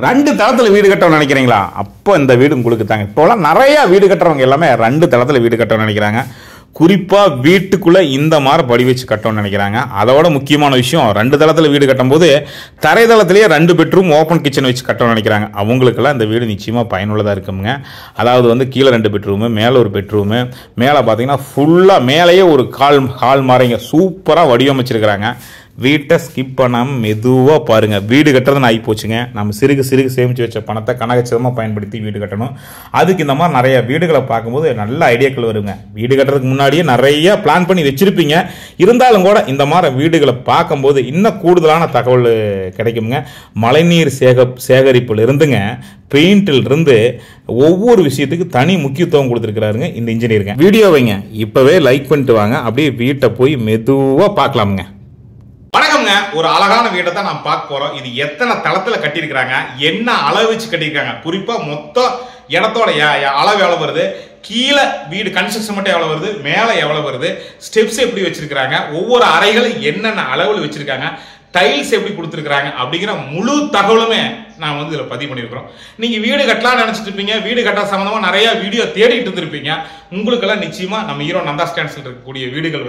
2 தளத்தில் வீடு கட்டணும்னு நினைக்கிறீங்களா? அப்போ இந்த வீடு உங்களுக்கு தாங்க. இப்போலாம் நிறையா வீடு கட்டுறவங்க எல்லாமே 2 தளத்தில் வீடு கட்டணும்னு நினைக்கிறாங்க. குறிப்பாக வீட்டுக்குள்ளே இந்த மாதிரி படி வச்சு கட்டணும்னு நினைக்கிறாங்க. அதோட முக்கியமான விஷயம், 2 தளத்தில் வீடு கட்டும்போது தரைதளத்திலேயே 2 பெட்ரூம் ஓப்பன் கிச்சன் வச்சு கட்டணும்னு நினைக்கிறாங்க. அவங்களுக்கெல்லாம் இந்த வீடு நிச்சயமாக பயனுள்ளதாக இருக்குங்க. அதாவது கீழே 2 பெட்ரூமு, மேலே ஒரு பெட்ரூமு, மேலே பார்த்தீங்கன்னா ஃபுல்லாக மேலேயே ஒரு ஹால் மாதிரிங்க சூப்பராக வடிவமைச்சிருக்கிறாங்க. வீட்டை ஸ்கிப் பண்ணாமல் மெதுவாக பாருங்கள். வீடு கட்டுறதுன்னு ஆகி போச்சுங்க. நம்ம சிறுகு சேமித்து வச்ச பணத்தை கனகச்சிதமாக பயன்படுத்தி வீடு கட்டணும். அதுக்கு இந்த மாதிரி நிறைய வீடுகளை பார்க்கும்போது நல்ல ஐடியாக்கள் வருங்க. வீடு கட்டுறதுக்கு முன்னாடியே நிறைய பிளான் பண்ணி வச்சுருப்பீங்க. இருந்தாலும் கூட இந்த மாதிரி வீடுகளை பார்க்கும்போது இன்னும் கூடுதலான தகவல் கிடைக்குங்க. மழைநீர் சேகரிப்பில் இருந்துங்க, பெயிண்டில் இருந்து ஒவ்வொரு விஷயத்துக்கு தனி முக்கியத்துவம் கொடுத்துருக்கிறாருங்க இந்த இன்ஜினியருங்க. வீடியோ வைங்க, இப்போவே லைக் பண்ணிட்டு வாங்க. அப்படியே வீட்டை போய் மெதுவாக பார்க்கலாமுங்க. வணக்கம்ங்க. ஒரு அழகான வீட்டை தான் நான் பார்க்க போறோம். இது எத்தனை தளத்தில் கட்டியிருக்கிறாங்க, என்ன அளவு வச்சு கட்டியிருக்காங்க, குறிப்பா மொத்த இடத்தோட அளவு எவ்வளவு வருது, கீழே வீடு கன்ஸ்ட்ரக்ஷன் மட்டும் எவ்வளவு வருது, மேலே எவ்வளவு வருது, ஸ்டெப்ஸ் எப்படி வச்சிருக்காங்க, ஒவ்வொரு அறைகளும் என்னென்ன அளவில் வச்சிருக்காங்க, டைல்ஸ் எப்படி கொடுத்துருக்காங்க அப்படிங்கிற முழு தகவலுமே நான் இதில் பதிவு பண்ணியிருக்கிறோம். நீங்கள் வீடு கட்டலாம்னு நினச்சிட்டு இருப்பீங்க, வீடு கட்ட சம்மந்தமாக நிறையா வீடியோ தேடிட்டு இருந்திருப்பீங்க. உங்களுக்கெல்லாம் நிச்சயமாக நம்ம ஹீரோ நந்தா ஸ்டாண்ட்ஸில் இருக்கக்கூடிய வீடுகள்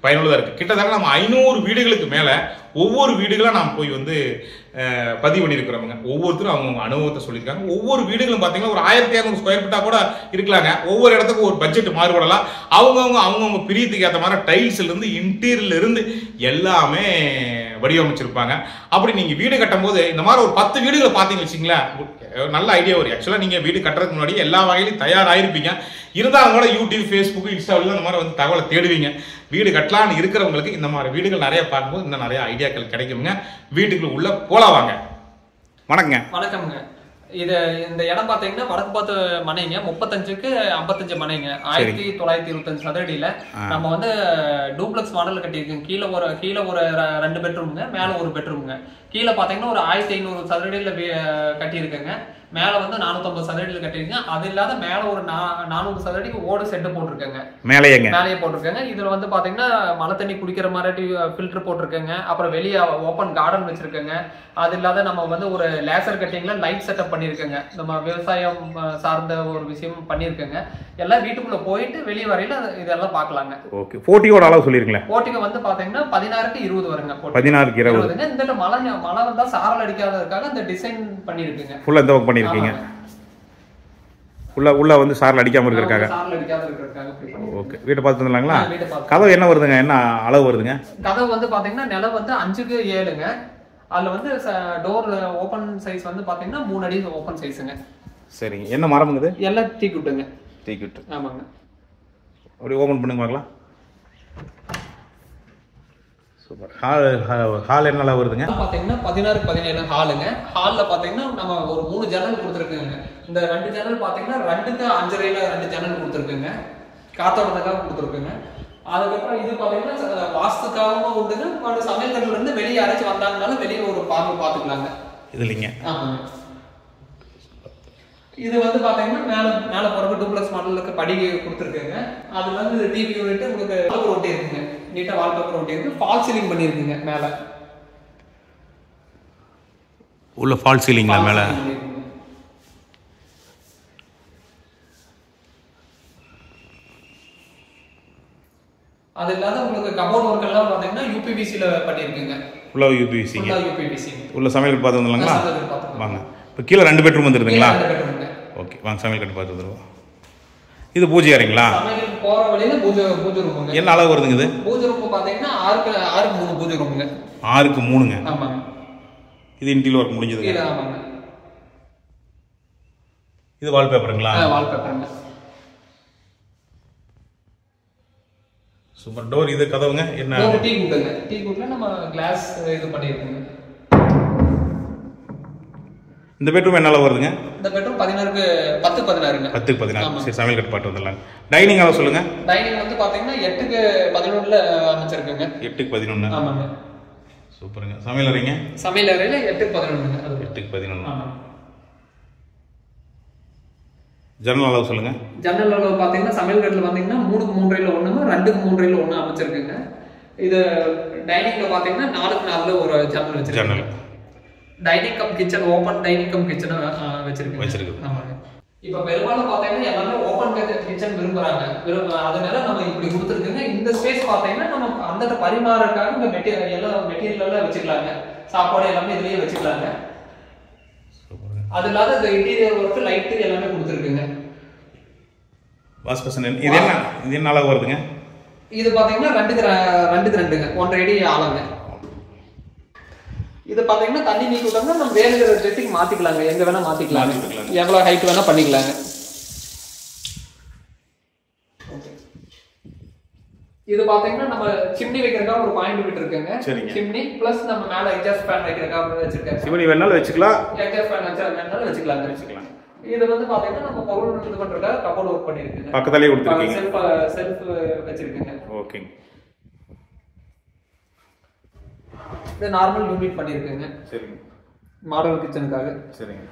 பயனுள்ளதாக இருக்குது. கிட்டத்தட்ட நம்ம 500 வீடுகளுக்கு மேலே ஒவ்வொரு வீடுகளாக நாம் போய் பதிவு பண்ணியிருக்கிறோங்க. ஒவ்வொருத்தரும் அவங்க அனுபவத்தை சொல்லியிருக்காங்க. ஒவ்வொரு வீடுகளும் பார்த்தீங்கன்னா ஒரு 1200 ஸ்கொயர் ஃபீட்டாக கூட இருக்கலாங்க. ஒவ்வொரு இடத்துக்கும் ஒரு பட்ஜெட் மாறுபடலாம். அவங்கவுங்க பிரியத்துக்கு ஏற்ற மாதிரி டைல்ஸ்லேருந்து இன்டீரியர்ல இருந்து எல்லாமே வடிவமைச்சிருப்பாங்க. அப்படி நீங்கள் வீடு கட்டும் போது இந்த மாதிரி ஒரு 10 வீடுகளை பார்த்தீங்கன்னு வச்சுங்களேன், நல்ல ஐடியா வரும். ஆக்சுவலாக நீங்கள் வீடு கட்டுறதுக்கு முன்னாடி எல்லா வகையிலும் தயாராகிருப்பீங்க. இருந்தாலும் கூட யூடியூப், ஃபேஸ்புக், இன்ஸ்டாவில் இந்த மாதிரி தகவலை தேடுவீங்க. வீடு கட்டலான்னு இருக்கிறவங்களுக்கு இந்த மாதிரி வீடுகள் நிறைய பார்க்கும்போது இன்னும் நிறைய ஐடியாக்கள் கிடைக்குங்க. வீட்டுக்குள்ள உள்ள போலாவாங்க. வணக்கங்க. வணக்கம்ங்க. இந்த இடம் பாத்தீங்கன்னா வடக்கு பார்த்து மனைங்க, 35க்கு 55 மனைங்க, 1925 சதுரடியில நம்ம டூப்ளெக்ஸ் மாடல் கட்டியிருக்கோம். கீழே ஒரு 2 பெட்ரூம்ங்க, மேல ஒரு பெட்ரூம்ங்க. கீழே பாத்தீங்கன்னா ஒரு 1500 சதுரடியில கட்டியிருக்கேங்க. மேல 450 சதுரடியில் கட்டிருக்கீங்க. அது இல்லாத மேல ஒரு 400 சதுரடிக்கு ஓடு செட்டு போட்டிருக்கேங்க. மேலேயே போட்டிருக்கேங்க. இதுல பாத்தீங்கன்னா மழை தண்ணி குடிக்கிற மாதிரி ஃபில்டர் போட்டிருக்கேங்க. அப்புறம் வெளியே ஓப்பன் கார்டன் வச்சிருக்கேங்க. அது இல்லாத நம்ம ஒரு லேசர் கட்டிங்ல லைட் செட்டப் பண்ணிருக்கேங்க. நம்ம விவசாயம் சார்ந்த ஒரு விஷயம் பண்ணிருக்கேங்க. எல்லாம் வீட்டுக்குள்ள போயிட்டு வெளியே வரையில இதெல்லாம் பாக்கலாங்க. ஓகே. போட்டியோட அளவு சொல்லிருக்கீங்களா? போட்டிக்கு பாத்தீங்கன்னா 16க்கு 20 வருங்க. 16க்கு 20. இந்த மழை வந்தா சாரல் அடிக்காததுக்காக இந்த டிசைன் பண்ணிருக்குங்க. ஃபுல்லா இந்த ஒர்க் பண்ணிருக்கீங்க. உள்ள சாரல் அடிக்காம இருக்கறதுக்காக. ஓகே. வீட்டை பார்த்து வந்துலாங்களா? கதவு என்ன வருதுங்க? என்ன அளவு வருதுங்க? கதவு பாத்தீங்கன்னா நிலம் 5க்கு 7ங்க. அதுல டோர் ஓபன் சைஸ் பாத்தீங்கன்னா 3 அடி ஓபன் சைஸ்ங்க. சரிங்க. என்ன மரம்ங்க இது? எல்லாம் டீக்குட்டுங்க. டீக்குட். ஆமாங்க. அப்படியே ஓபன் பண்ணுங்க பார்க்கலாம். சூப்பர். ஹால் என்ன அளவு வருதுங்க? பாத்தீங்கன்னா 16க்கு 17 ஹாலுங்க. ஹால்ல பாத்தீங்கன்னா நம்ம ஒரு 3 ஜன்னல் கொடுத்துருக்குங்க. இந்த 2 ஜன்னல் பாத்தீங்கன்னா 2க்கு 5.5ல 2 ஜன்னல் கொடுத்துருக்குங்க. காத்தோட்டத்துக்காக கொடுத்துருக்குங்க. அதுக்கப்புறம் இது பாத்தீங்கன்னா வாஸ்துக்காகவும் உண்டுங்க. சமையல் கட்டில இருந்து வெளியே அரைச்சு வந்தாங்கனாலும் வெளியே ஒரு பார்வை பாத்துக்கலாங்க. இது இல்லைங்க. ஆமாங்க. இது பாத்தீங்கன்னா மேல போறதுக்கு டூப்ளெக்ஸ் மாடலுக்கு படி கொடுத்துருக்குங்க. அது டிவி யூனிட் உங்களுக்கு வால்பேப்பர் ஒட்டி இருக்குங்க. நீட்டா வால்பேப்பர் ஒட்டி இருக்கு. ஃபால் சீலிங் பண்ணிருக்குங்க. மேல உள்ள ஃபால் சீலிங்ல மேல அது இல்லாத உங்களுக்கு கபோர்ட் ஒர்க் எல்லாம் பாத்தீங்கன்னா யூபிவிசில பண்ணிருக்குங்க. ஃபுல்லா யூபிவிசிங்க. உள்ள சமையல் பார்த்து வந்துலாங்களா? வாங்க. இப்போ கீழே 2 பெட்ரூம் வந்துருதுங்களா? ஓகே. வாங்க சமையல் கட்டு பார்த்து வந்துருவோம். இது பூஜை அறைங்களா? சமையல் போற வழியில பூஜை ரூமுங்க. என்ன அளவு வருதுங்க இது? பூஜை ரூம் பாத்தீங்கன்னா 6க்கு 3 பூஜை ரூமுங்க. 6க்கு 3ங்க. ஆமாங்க. இது இன்டீரியர் ஒர்க் முடிஞ்சதுங்க. இது ஆமாங்க. இது வால்பேப்பருங்களா? வால்பேப்பருங்க. சூப்பர். டோர் இது கதவுங்க என்ன? டீ குட்ங்க. டீ குட்ல நம்ம கிளாஸ் இது பண்ணிருக்கோங்க. இந்த பெட்ரூம் என்ன அளவு வருதுங்க? இந்த பெட்ரூம் 16க்கு 10-16ங்க. 10க்கு 16. சரி சமையல் கட்டு பாட்டு வந்துடலாம். டைனிங் அளவு சொல்லுங்க. டைனிங் பாத்தீங்கன்னா 8க்கு 11ல அமைச்சிருக்குங்க. 8க்கு 11. ஆமாங்க. சூப்பருங்க. சமையல் அறைங்க? சமையல் அறையில 8க்கு 11ங்க. அது 8க்கு 11. ஆமா. ஜன்னல் அளவு சொல்லுங்க. ஜன்னல் அளவு பாத்தீங்கன்னா சமையல் கட்டுல பாத்தீங்கன்னா 3க்கு 3.5ல 1, 2க்கு 3.5ல 1 அமைச்சிருக்குங்க. இது டைனிங்ல பாத்தீங்கன்னா 4க்கு 4ல ஒரு ஜன்னல் வச்சிருக்காங்க. Dining come kitchen, open dining come kitchen வச்சிருக்கு. ஆமாங்க. இப்ப பெரும்பாலும் பாத்தீங்கன்னா எல்லாமே ஓபன் கிச்சன் விரும்புறாங்க. அதனால நம்ம இப்படி கொடுத்துருக்குங்க. இந்த ஸ்பேஸ் பாத்தீங்கன்னா நம்ம அந்த பரிமாறக்காக இந்த மெட்டீரியல் எல்லாம் வச்சுக்கலாங்க. சாப்பாடு எல்லாமே இதுலயே வச்சுக்கலாங்க. அது இல்லாத இந்த இன்டீரியர் ஒர்க், லைட் எல்லாமே கொடுத்துருக்குங்க. வாஷ் பேஷன் இது என்ன அளவு வருதுங்க? இது பாத்தீங்கன்னா 2x2ங்க, 1.5 அடி ஆழங்க. இது பாத்தீங்கன்னா தண்ணி நீக்கி விட்டோம்னா நம்ம வேணுங்கிற டெஸ்டிங் மாத்திக்கலாங்க. எங்க வேணா மாத்திக்கலாம், எவ்வளவு ஹைட் வேணா பண்ணிக்கலாங்க. இது பாத்தீங்கன்னா நம்ம சிம்னி வைக்கிறதுக்காக ஒரு பாயிண்ட் விட்டு இருக்குங்க. சிம்னி பிளஸ் நம்ம மேல எக்ஸாஸ்ட் ஃபேன் வைக்கிறதுக்காக வச்சிருக்கேன். சிம்னி வேணாலும் வச்சுக்கலாம், எக்ஸாஸ்ட் ஃபேன் வேணாலும் வச்சுக்கலாம். இது வந்து பாத்தீங்கன்னா நம்ம பொருள் இது பண்றதுக்காக கபோர்ட் ஒர்க் பண்ணிருக்கீங்க. பக்கத்துலயே கொடுத்திருக்கீங்க. செல்ஃப் வச்சிருக்கீங்க. ஓகே. இது நார்மல் யூனிட் பண்ணிருக்கீங்க. சரிங்க. மாடல் கிச்சனுக்காக. சரிங்க.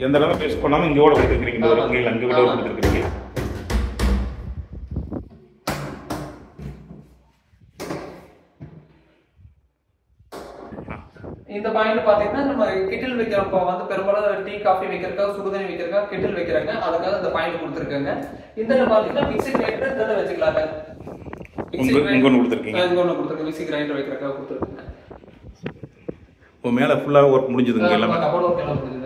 எந்த அளவுக்கு பேஸ் பண்ணாம இங்க ஓட கொடுத்துருக்கீங்க. இந்த ஒரு அங்க விட கொடுத்துருக்கீங்க. இந்த பாயிண்ட் பாத்தீங்கன்னா நம்ம கிட்டில் வைக்கிறப்ப வந்து பெரும்பாலும் டீ காஃபி வைக்கிறதுக்காக, சுடுதண்ணி வைக்கிறதுக்காக கிட்டில் வைக்கிறாங்க. அதுக்காக இந்த பாயிண்ட் கொடுத்துருக்காங்க. இந்த பாத்தீங்கன்னா மிக்ஸி கிரைண்டர் இதெல்லாம் வச்சுக்கலாங்க. இங்க ஒன்னு கொடுத்துருக்கீங்க. மிக்ஸி கிரைண்டர் வைக்கிறதுக்காக கொடுத்துருக்கீங்க. இப்போ மேல ஃபுல்லா ஒர்க் முடிஞ்சதுங்க. எல்லாமே கபோர்ட் ஒர்க் எல்லாம் முடிஞ்சதுங்க.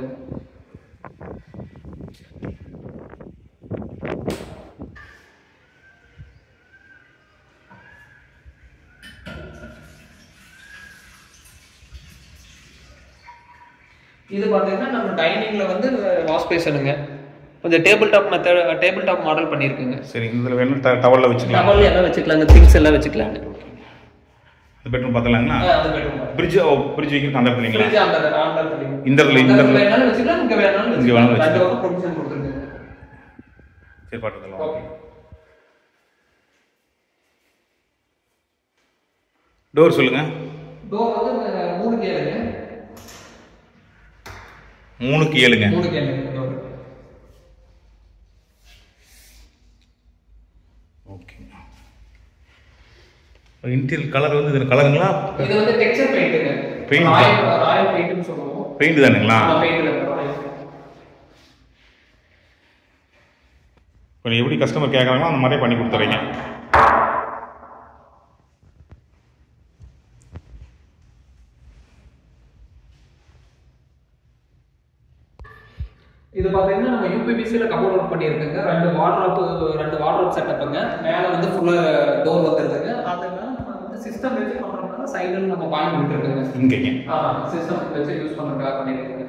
இது பாத்தீங்கன்னா நம்ம டைனிங்ல வந்து வாஷ் பேஷனுங்க. கொஞ்சம் டேபிள் டாப் மாடல் பண்ணிருக்குங்க. சரி. இதுல வேணா டவல்ல வச்சுக்கலாம். டவல் எல்லாம் வச்சுக்கலாங்க, திங்ஸ் எல்லாம் வச்சுக்கலாங்க. இந்த பெட்ரூம் பார்த்தலாங்களா? அந்த பெட்ரூம். ஃப்ரிட்ஜ் வைக்கிறதுக்கு அந்த பண்ணீங்களா? ஃப்ரிட்ஜ் அந்த பண்ணீங்க. இந்த வேணாலும் வச்சுக்கலாம், இங்க வேணாலும் வச்சுக்கலாம். ரெண்டு வகை ப்ரொவிஷன் கொடுத்துருக்கீங்க. சரி பாத்துக்கலாம். ஓகே. டோர் சொல்லுங்க. டோர் வந்து 3க்கு 7ங்க. 3க்கு 7ங்க. 3க்கு 7ங்க டோர். ஓகே. இன்டீரியர் கலர் வந்து இது கலருங்களா? இது வந்து டெக்ஸ்சர் பெயிண்ட்ங்க. பெயிண்ட். ராயல் பெயிண்ட்னு சொல்லுவோம். பெயிண்ட் தானுங்களா? பெயிண்ட்ல இப்போ எப்படி கஸ்டமர் கேட்குறாங்களோ அந்த மாதிரியே பண்ணி கொடுத்துறீங்க. இது பாத்தீங்கன்னா நம்ம யூபிவிசில கபோர்ட் ஒர்க் பண்ணியிருக்கோங்க. ரெண்டு வார்ட்ரோப் செட்டப்புங்க. மேல வந்து ஃபுல்லா டோர் வந்துருக்குங்க. அதனால நம்ம வந்து சிஸ்டம் வச்சு பண்றோம்னா சைடுல நம்ம பாயிண்ட் விட்டுருக்கோங்க. இங்கங்க. சிஸ்டம் வச்சு யூஸ் பண்றதுக்காக பண்ணியிருக்கோங்க.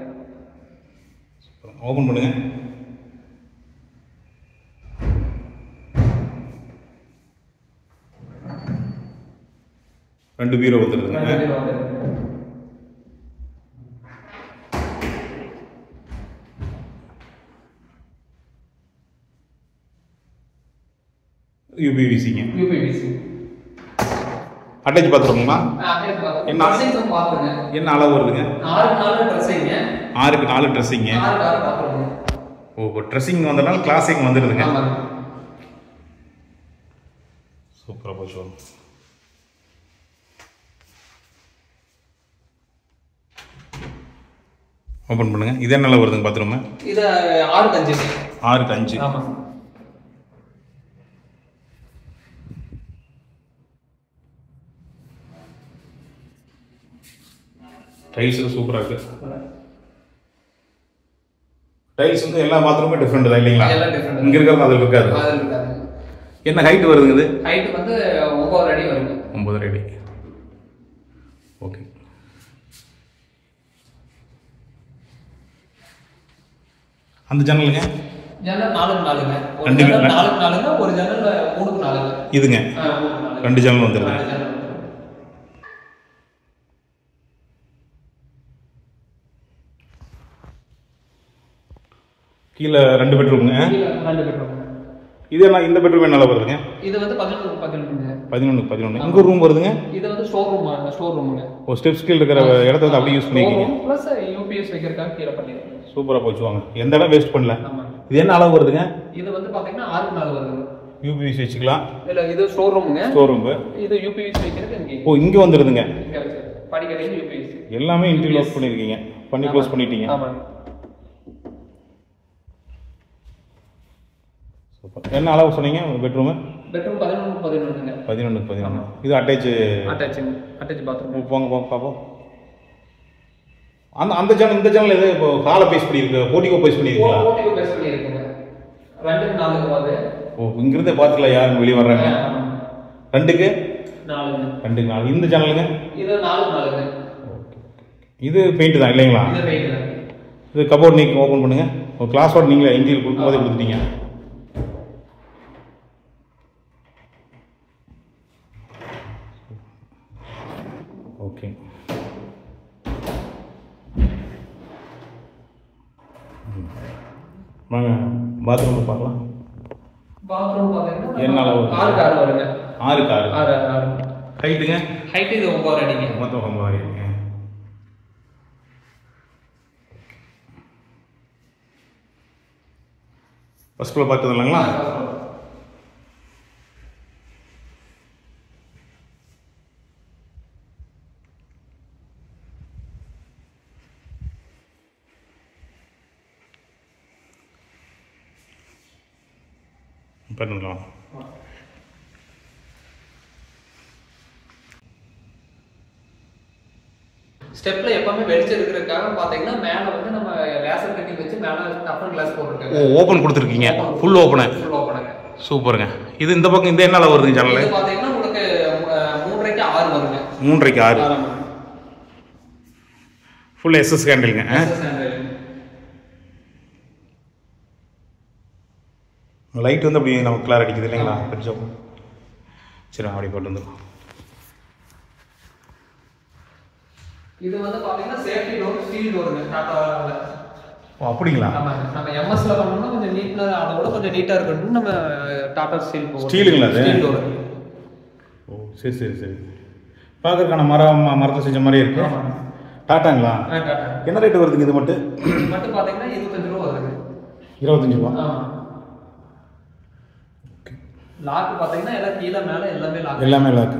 ஓபன் பண்ணுங்க. ரெண்டு பீரோ வந்துருக்குங்க. யூபிவிசிங்க. அட்டாச் பாத்ரூம்ங்களா? என்ன அளவு வருதுங்க? 6க்கு 4 ட்ரெஸ்ஸிங்க. ஓ, ட்ரெஸ்ஸிங் வந்தனால கிளாசிங் வந்துடுதுங்க. சூப்பராக போச்சு. ஓப்பன் பண்ணுங்க. இது என்ன அளவு வருதுங்க பாத்ரூம்? இது 6க்கு 5. 6க்கு 5. ஆமா. டைல்ஸ் சூப்பரா இருக்கு. டைல்ஸ் வந்து எல்லா பாத்ரூமுமே டிஃபரெண்ட் தான் இல்லீங்களா? எல்லாம் டிஃபரெண்ட். இங்க இருக்கிறது அதுல இருக்காது. அதுல இருக்காது. என்ன ஹைட் வருதுங்க இது? ஹைட் வந்து 9 அடி வருங்க. 9 அடி. ஓகே. அந்த ஜன்னலுங்க? ஜன்னல் 4க்கு 4ங்க. ஒரு ஜன்னல் 4க்கு 4ங்க, ஒரு ஜன்னல் 3க்கு 4ங்க. இதுங்க. 2 ஜன்னல் வந்துருது. கீழ 2 பெட்ரூம்ங்க. கீழ 2 பெட்ரூம். இது என்ன இந்த பெட்ரூம் என்ன வருதுங்க? இது வந்து 11க்கு 11ங்க. 11க்கு 11. இங்க ரூம் வருதுங்க. இது வந்து ஸ்டோர் ரூம்ங்க. ஓ, ஸ்டெப்ஸ் கீழ இருக்கிற இடத்தை வந்து அப்படியே யூஸ் பண்ணிக்கீங்க. ப்ளஸ் யூபிஎஸ் வைக்கிறதுக்காக கீழ பண்ணிருக்கோம். சூப்பரா போச்சு வாங்க. எந்த இடம் வேஸ்ட் பண்ணல. ஆமா. இது என்ன அளவு வருதுங்க? இது வந்து பாத்தீங்கன்னா 6க்கு 4 வருதுங்க. யூபிஎஸ் வச்சுக்கலாம். இல்ல இது ஸ்டோர் ரூம்ங்க. Store room. இது யூபிஎஸ் வைக்கிறதுக்கு இங்க. ஓ, இங்க வந்துருதுங்க. இங்க படிக்கடையில யூபிஎஸ். எல்லாமே இன்டீரியர் ஒர்க் பண்ணியிருக்கீங்க, பண்ணி க்ளோஸ் பண்ணிட்டீங்க. ஆமாங்க. சூப்பர். என்ன அளவு சொன்னீங்க பெட்ரூமு? பெட்ரூம் 11 11. இது அட்டாச் பாத்ரூம். போங்க பார்ப்போம். அந்த சேனல் இந்த சேனல் எது இப்போ ஹாலை பேஸ் பண்ணியிருக்கு, போர்ட்டிகோ பேஸ் பண்ணியிருக்கீங்களா? போர்ட்டிகோ பேஸ் பண்ணியிருக்குங்க. 2-4 வருது. இங்கிருந்தே பார்த்துக்கலாம் யாரும் வெளியே வர்றாங்க. 2க்கு 4. இந்த சேனலுங்க? இது 4. இது பெயிண்ட் தான் இல்லைங்களா? இது கபோர்ட் நீங்கள் ஓப்பன் பண்ணுங்க. ஒரு கிளாஸோட நீங்களே இன்டீரியர் கொடுக்கும்போதே கொடுத்துட்டீங்க. ஓகே. வாங்க பாத்ரூம் பார்க்கலாம். பாத்ரூம் பார்த்தீங்கன்னா என்ன அளவு? 6 வருங்க. 6. ஹைட்டுங்க? ஹைட் இது 9 அடிங்க. மொத்தம் 9 அடிங்க. ஃபர்ஸ்ட் ஃப்ளோர் பார்த்து இல்லைங்களா? பண்ணலாம். ஸ்டெப்ல எப்பவுமே வெளிச்சம் இருக்கிறதுக்காக பாத்தீங்கன்னா மேல வந்து நம்ம லேசர் கட்டிங் வச்சு மேல டஃபன் கிளாஸ் போட்டுருக்காங்க. ஓபன் கொடுத்துருக்கீங்க, ஃபுல் ஓபன். சூப்பருங்க. இது இந்த பக்கம் இந்த என்ன அளவு வருதுங்க சேனல்? இது பாத்தீங்கன்னா உங்களுக்கு 3.5க்கு 6 வருங்க. 3.5க்கு 6. ஃபுல் எஸ்எஸ் ஹேண்டிலுங்க. லைட் வந்து அப்படி நமக்கு கிளார் அடிக்குது இல்லைங்களா? கொஞ்சம் சரி அப்படி போட்டு வந்துடும். இது வந்து பாத்தீங்கன்னா சேஃப்டி டோர், ஸ்டீல் டோருங்க. டாடால. ஓ அப்படிங்களா? ஆமாங்க. நம்ம எம்எஸ்ல பண்ணோம்னா கொஞ்சம் நீட்டா, அதோட கொஞ்சம் நீட்டா இருக்கணும். நம்ம டாடா ஸ்டீல் போடுறோம். ஸ்டீலுங்களா அது? Steel door. ஓ சரி. பார்க்கறதுக்கான மரத்தை செஞ்ச மாதிரியே இருக்கு. டாட்டாங்களா? டாடா. என்ன ரேட் வருதுங்க இது மட்டும்? மட்டும் பாத்தீங்கன்னா 25 ரூபா வருதுங்க. 25 ரூபா. லாக் பாத்தீங்கன்னா எல்லாம் கீழ மேல எல்லாமே லாக்.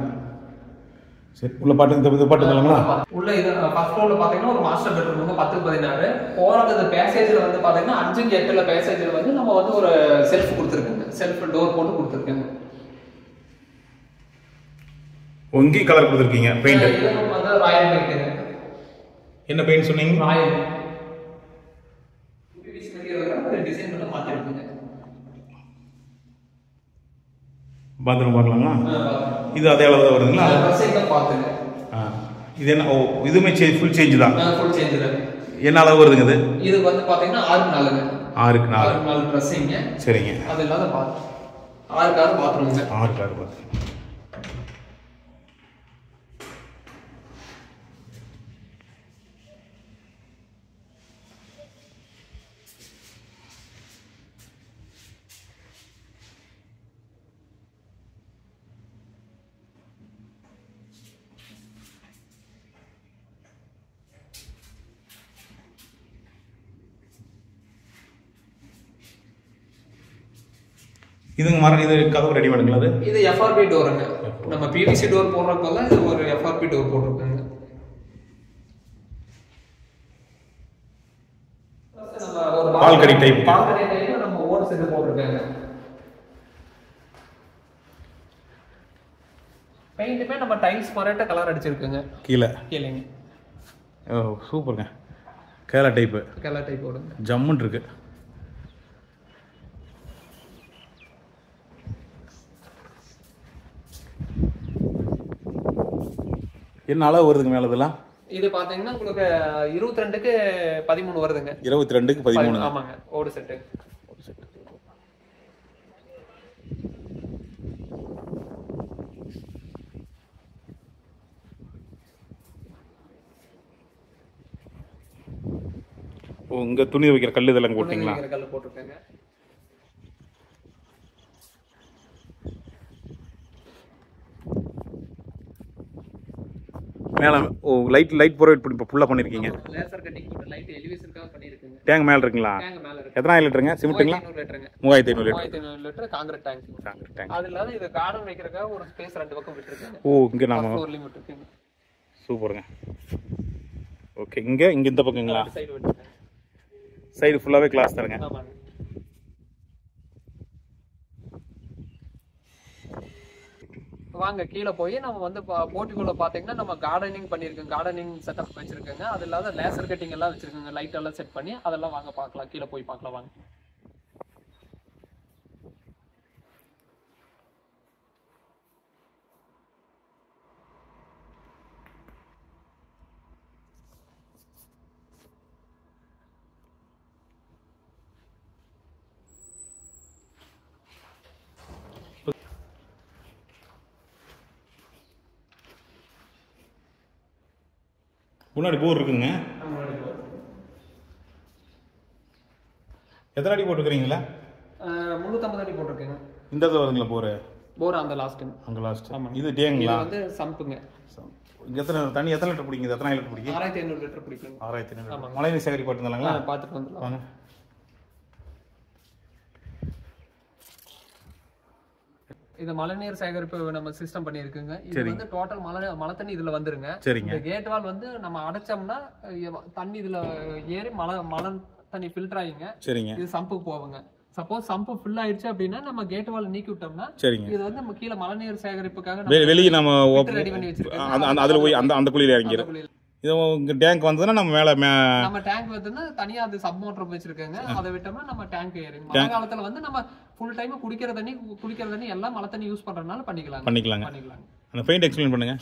சரி உள்ள பாட்டு இந்த பாட்டு இல்லைங்களா? உள்ள இது ஃபர்ஸ்ட் ஃப்ளோர்ல பாத்தீங்கன்னா ஒரு மாஸ்டர் பெட்ரூம் வந்து 10-16. போறது பேசேஜ்ல வந்து பாத்தீங்கன்னா 5க்கு 8ல பேசேஜ்ல வந்து நம்ம வந்து ஒரு செல்ஃப் கொடுத்துருக்கோங்க. செல்ஃப் டோர் போட்டு கொடுத்துருக்கோங்க. ஒங்கி கலர் கொடுத்துருக்கீங்க. பெயிண்ட் இது வந்து ராயல் பெயிண்ட். என்ன பெயிண்ட் சொன்னீங்க? ராயல். பிவிசி மெட்டீரியல் டிசைன் பண்ணி மாத்திருக்கீங்க. பாத்ரூம் பார்க்கலாமா? இது அதே அளவு தான் வருதுங்களா? இது என்ன? ஓ இதுவுமே ஃபுல் சேஞ்ச் தான். ஃபுல் சேஞ்ச் தான். என்ன அளவு வருதுங்க இது? இது வந்து பாத்தீங்கன்னா 6x4. 6x4 dressing. சரிங்க. அது இல்லாத 6x6 பாத்ரூம்ங்க. 6x6 bathroom. இதுங்க மரம் இது கதவு ரெடிமேடுங்களா? அது இது எஃப்ஆர்பி டோருங்க. நம்ம பிவிசி டோர் போடுறப்பல இது ஒரு எஃப்ஆர்பி டோர் போட்டுருக்காங்க. நம்ம ஒரு பால்கனி டைப் நம்ம ஓட் செட் போட்டுருக்காங்க. பெயிண்ட்மே நம்ம டைல்ஸ் மரட்ட கலர் அடிச்சிருக்குங்க கீழேங்க. ஓ சூப்பருங்க. கேரளா டைப் ஓடுங்க. ஜம்முன்னு இருக்கு. என்ன அளவு வருதுங்க மேல இதெல்லாம்? இது பாத்தீங்கன்னா உங்களுக்கு 22க்கு 13 வருதுங்க. 22க்கு 13. ஆமாங்க. ஓடு செட். ஓ இங்க துணி வைக்கிற கல் இதெல்லாம் போட்டீங்களா? கல் போட்டுருக்காங்க. மேல ஓ லைட் ப்ரொவைட் பண்ணி ஃபுல்லா பண்ணிருக்கீங்க. லேசர் கட்டிங் போட்டு லைட் எலிவேஷனுக்காக பண்ணிருக்கீங்க. டேங்க் மேல இருக்குங்களா? டேங்க் மேல இருக்கு. எத்தனை லிட்டருங்க? சிமெண்ட்ங்களா? 3500 லிட்டர் கான்கிரீட் டேங்க். அது இல்லாத இது கார்டன் வைக்கிறதுக்காக ஒரு ஸ்பேஸ் ரெண்டு பக்கம் விட்டுருக்காங்க. ஓ இங்க நாம ஒரு லிமிட் இருக்குங்க. சூப்பருங்க. ஓகே, இங்கே இந்த பக்கங்களா? சைடு வந்துருங்க. சைடு ஃபுல்லாகவே கிளாஸ் தரங்க. ஆமாங்க. வாங்க கீழே போய் நம்ம வந்து போர்ட்டிகோல பாத்தீங்கன்னா நம்ம கார்டனிங் பண்ணிருக்கோம், கார்டனிங் செட்டப் வச்சிருக்கோங்க. அது இல்லாத லேசர் கட்டிங் எல்லாம் வச்சிருக்கோங்க, லைட் எல்லாம் செட் பண்ணி அதெல்லாம் வாங்க பார்க்கலாம், கீழே போய் பார்க்கலாம் வாங்க. முன்னாடி போர் இருக்குங்க. எத்தனை அடி போட்டுருக்கீங்களா? 350 அடி போட்டிருக்கேங்க. இந்த இடத்துல வருதுங்களா போர்? போர் அந்த லாஸ்ட். அங்கே லாஸ்ட். இது டேங்களா? இது வந்து சம்புங்க. எத்தனை தண்ணி எத்தனை லிட்டர் பிடிக்குது? எத்தனை லிட்டர் பிடிக்கும்? 6500 லிட்டர் பிடிக்கும். 6500. மழைநீர் சேகரிப்பு பட்டுங்களா? பார்த்துட்டு வந்துடலாம் வாங்க. இது மழைநீர் சேகரிப்பு நம்ம சிஸ்டம் பண்ணிருக்குங்க. இது வந்து டோட்டல் மழை தண்ணி இதுல வந்துருங்க. சரிங்க. இந்த கேட் வால் வந்து நம்ம அடைச்சோம்னா தண்ணி இதுல ஏறி மழை தண்ணி ஃபில்டர் ஆகிங்க. சரிங்க. இது சம்புக்கு போகுங்க. சப்போஸ் சம்பு ஃபுல் ஆயிடுச்சு அப்படின்னா நம்ம கேட் வால் நீக்கி விட்டோம்னா சரிங்க, இது வந்து நம்ம கீழே மழைநீர் சேகரிப்புக்காக வெளியே நம்ம ரெடி பண்ணி வச்சிருக்கோம். அதுல போய் அந்த குழியில இறங்கிடும். இது டேங்க் வந்ததுன்னா நம்ம நம்ம டேங்க் வந்து தனியா அது சப் மோட்டர் வச்சிருக்காங்க. அதை விட்டோம்னா நம்ம டேங்க் ஏறுங்க. மழை காலத்துல வந்து நம்ம ஃபுல் டைம் குடிக்கிற தண்ணி எல்லாம் மழை தண்ணி யூஸ் பண்றதுனால பண்ணிக்கலாங்க. அந்த பெயிண்ட் எக்ஸ்பிளைன் பண்ணுங்க.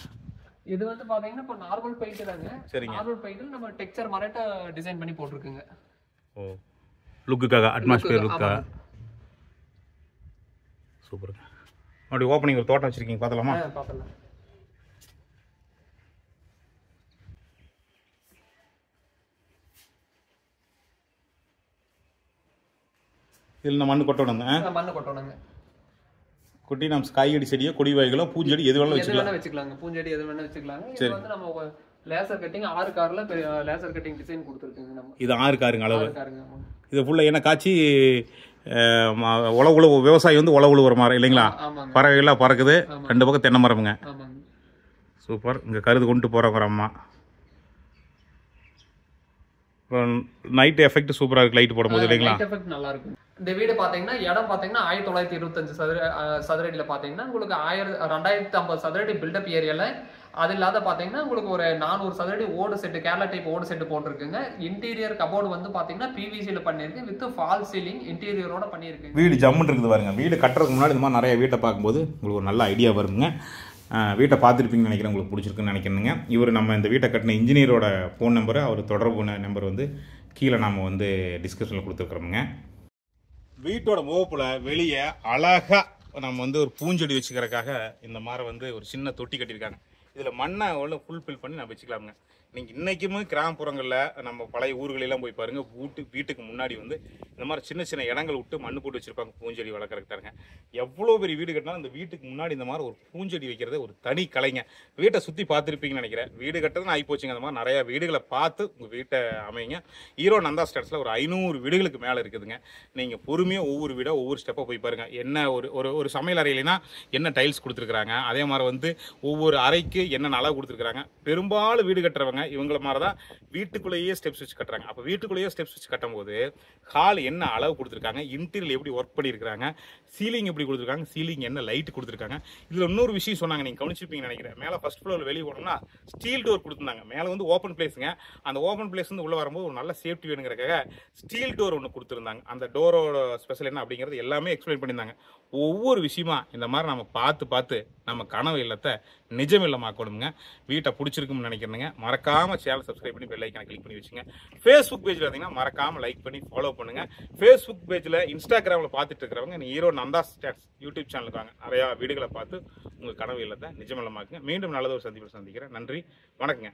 இது வந்து பாத்தீங்கன்னா இப்போ நார்மல் பெயிண்ட் தாங்க. நார்மல் பெயிண்ட்ல நம்ம டெக்ஸ்சர் மரட்ட டிசைன் பண்ணி போட்டுருக்குங்க. ஓ, லுக்குக்காக, அட்மாஸ்பியர் லுக்காக. சூப்பருங்க. அப்படி ஓப்பனிங் ஒரு தோட்டம் வச்சிருக்கீங்க, பார்த்தலாமா? பார்த்தலாம். இதில் நம்ம மண்ணு கொட்டணுங்க. மண்ணு கொட்டணுங்க. கொட்டி நம்ம காய்கறி செடியோ கொடி வகைகளோ பூஞ்செடி எது வேணாலும் வச்சுக்கலாங்க. பூஞ்செடி எது வேணா வச்சுக்கலாங்க. இது வந்து நம்ம லேசர் கட்டிங் 6 கார்ல லேசர் கட்டிங் டிசைன் கொடுத்துருக்குங்க. நம்ம இது 6 காருங்க அளவு. இது ஃபுல்லாக என்ன காய்ச்சி உழவு விவசாயி வந்து உழவு வர மாதிரி இல்லைங்களா? பறவைகள்லாம் பறக்குது. 2 பக்கம் தென்னை மரமுங்க. சூப்பர். இங்கே கருது கொண்டு போகிறோம் அம்மா. நைட் எஃபெக்ட் சூப்பராக இருக்கு லைட் போடும்போது இல்லைங்களா? எஃபெக்ட் நல்லா இருக்கு. இந்த வீடு பாத்தீங்கன்னா இடம் பாத்தீங்கன்னா 1925 சதுரடியில பாத்தீங்கன்னா உங்களுக்கு 2050 சதுரடி பில்டப் ஏரியால. அது இல்லாத பாத்தீங்கன்னா உங்களுக்கு ஒரு 400 சதுரடி ஓடு செட்டு, கேரளா டைப் ஓடு செட்டு போட்டிருக்குங்க. இன்டீரியர் கபோர்டு வந்து பாத்தீங்கன்னா பிவிசில பண்ணிருக்கு, வித் ஃபால் சீலிங் இன்டீரியரோட பண்ணிருக்கு. வீடு ஜம்முன்னு இருக்குது பாருங்க. வீடு கட்டுறதுக்கு முன்னாடி இந்த மாதிரி நிறைய வீட்டை பார்க்கும்போது உங்களுக்கு ஒரு நல்ல ஐடியா வருங்க. வீட்டை பார்த்துருப்பீங்கன்னு நினைக்கிறேன், உங்களுக்கு பிடிச்சிருக்குன்னு நினைக்கிறேங்க. இவர் நம்ம இந்த வீட்டை கட்டின இன்ஜினியரோட ஃபோன் நம்பரு, அவர் தொடர்பு நம்பர் வந்து கீழே நாம் வந்து டிஸ்கிரிப்ஷனில் கொடுத்துருக்குறோமுங்க. வீட்டோட முகப்பில் வெளியே அழகாக நம்ம வந்து ஒரு பூஞ்செடி வச்சுக்கிறதுக்காக இந்த மாதிரி வந்து ஒரு சின்ன தொட்டி கட்டியிருக்காங்க. இதில் மண்ணை ஃபுல்ஃபில் பண்ணி நான் வச்சுக்கலாமுங்க. நீங்கள் இன்றைக்குமே கிராமப்புறங்களில் நம்ம பழைய ஊர்களெல்லாம் போய் பாருங்கள், வீட்டுக்கு முன்னாடி வந்து இந்த மாதிரி சின்ன சின்ன இடங்கள் விட்டு மண்ணு போட்டு வச்சுருப்பாங்க பூஞ்செடி வளர்க்குறதுக்கு தாருங்க. எவ்வளோ பெரிய வீடு கட்டினாலும் இந்த வீட்டுக்கு முன்னாடி இந்த மாதிரி ஒரு பூஞ்செடி வைக்கிறது ஒரு தனி கலைங்க. வீட்டை சுற்றி பார்த்துருப்பீங்கன்னு நினைக்கிறேன். வீடு கட்டுறதுன்னு ஆகி போச்சுங்க. அந்த மாதிரி நிறையா வீடுகளை பார்த்து உங்கள் வீட்டை அமைங்க. ஹீரோ நந்தா ஸ்டேட்ஸில் ஒரு 500 வீடுகளுக்கு மேலே இருக்குதுங்க. நீங்கள் பொறுமையாக ஒவ்வொரு வீடாக ஒவ்வொரு ஸ்டெப்பாக போய் பாருங்கள். என்ன ஒரு சமையல் அறையிலனா என்ன டைல்ஸ் கொடுத்துருக்குறாங்க, அதே மாதிரி வந்து ஒவ்வொரு அறைக்கு என்னென்ன அளவு கொடுத்துருக்குறாங்க. பெரும்பாலும் வீடு கட்டுறவங்க இவங்கள மாதிரி தான் வீட்டுக்குள்ளேயே ஸ்டெப்ஸ் வச்சு கட்டுறாங்க. அப்போ வீட்டுக்குள்ளேயே ஸ்டெப்ஸ் வச்சு கட்டும்போது ஹால் என்ன அளவு கொடுத்துருக்காங்க, இன்டீரியர் எப்படி ஒர்க் பண்ணியிருக்காங்க, சீலிங் எப்படி கொடுத்துருக்காங்க, சீலிங் என்ன லைட் கொடுத்துருக்காங்க. இதில் இன்னொரு விஷயம் சொன்னாங்க, நீங்கள் கவனிச்சிருப்பீங்கன்னு நினைக்கிறேன். மேலே ஃபர்ஸ்ட் ஃப்ளோரில் வெளியே போனோம்னா ஸ்டீல் டோர் கொடுத்துருந்தாங்க. மேலே வந்து ஓப்பன் பிளேஸுங்க. அந்த ஓப்பன் பிளேஸ் வந்து உள்ளே வரும்போது ஒரு நல்ல சேஃப்டி வேணுங்கிறக்காக ஸ்டீல் டோர் ஒன்று கொடுத்துருந்தாங்க. அந்த டோரோட ஸ்பெஷல் என்ன அப்படிங்கிறது எல்லாமே எக்ஸ்பிளைன் பண்ணியிருந்தாங்க. ஒவ்வொரு விஷயமா இந்த மாதிரி நம்ம பார்த்து நம்ம கனவு இல்லத்தை நிஜம் இல்லமாக்கணுங்க. வீட்டை பிடிச்சிருக்குன்னு நினைக்கிறேங்க. மறக்காமல் சேனல் சப்ஸ்கிரைப் பண்ணி பெல் ஐக்கானை கிளிக் பண்ணி வச்சுங்க. ஃபேஸ்புக் பேஜில் பார்த்தீங்கன்னா மறக்காமல் லைக் பண்ணி ஃபாலோ பண்ணுங்க. ஃபேஸ்புக் பேஜில் இன்ஸ்டாகிராமில் பார்த்துட்டு இருக்கிறவங்க நீ ஹீரோ நந்தா ஸ்டேட்ஸ் யூடியூப் சேனலுக்கு வாங்க. நிறையா வீடுகளை பார்த்து உங்கள் கனவு இல்லத்தை நிஜம் இல்லமாக்குங்க. மீண்டும் நல்லதொரு சந்திப்பில் சந்திக்கிறேன். நன்றி, வணக்கங்க.